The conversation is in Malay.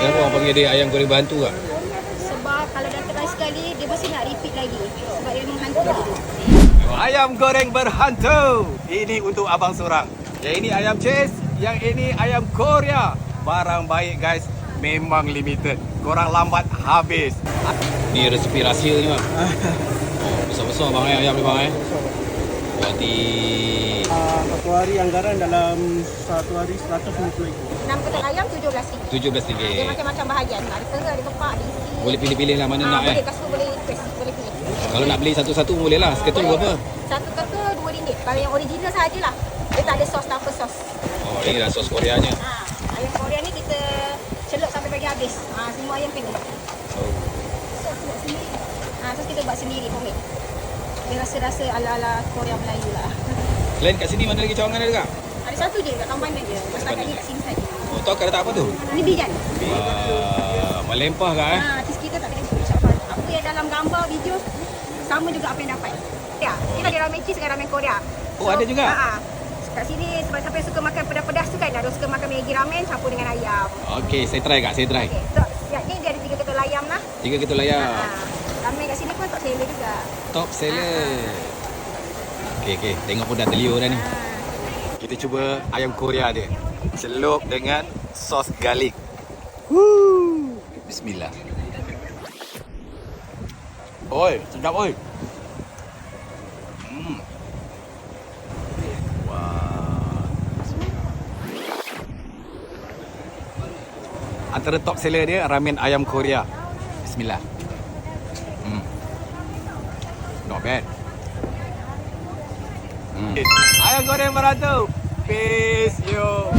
Kenapa orang panggil dia ayam goreng berhantu kak? Sebab kalau dah try sekali, dia mesti nak repeat lagi. Sebab dia menghantu. Ayam goreng berhantu. Ini untuk abang seorang. Yang ini ayam Chase, yang ini ayam Korea. Barang baik guys, memang limited. Korang lambat habis. Ni resepi rahsia ni bang. Oh, besar-besar bang ayam ni bang Berarti Satu hari anggaran dalam satu hari 150 ekor. 6 ketul ayam RM17. RM17. Dia macam-macam bahagian. Ada tengah, ada kepak, ada isi. Boleh pilih-pilih lah mana nak Boleh, customer boleh request. Boleh pilih. Kalau nak beli satu-satu boleh lah. Seketul berapa? Satu ketul RM2. Kalau yang original sahajalah. Dia tak ada sos tanpa sos. Oh, ini dah sos Koreanya. Ayam Korea ni kita celup sampai bagi habis. Semua ayam kena. Sos buat sendiri. Sos kita buat sendiri homemade. Dia rasa-rasa ala-ala Korea Melayu lah. Selain kat sini mana lagi cawangan ada kak? Ada satu je kat Tambanan je. Setakat ni kat sini saja. Oh, tahu kak letak apa tu? Ini bijan. Melempah kak Cheese kita tak kena insya-Allah. Apa yang dalam gambar video sama juga apa yang dapat. Ya, kita ada ramen cheese dengan ramen Korea. Oh, ada juga? Kat sini sebab siapa yang suka makan pedas-pedas tu kan, ada suka makan Maggi ramen campur dengan ayam. Okey, saya try kak, saya try. Okey, so ni dia ada 3 ketul ayam lah. 3 ketul ayam. Ramen kat sini pun top seller juga. Top seller. Okey, tengok pun dah terliur dah ni. Kita cuba ayam Korea dia. Celup dengan sos garlic. Bismillah. Oi, sedap oi. Antara top seller dia ramen ayam Korea. Bismillah. Not bad. Ayam goreng berhantu. Peace yo.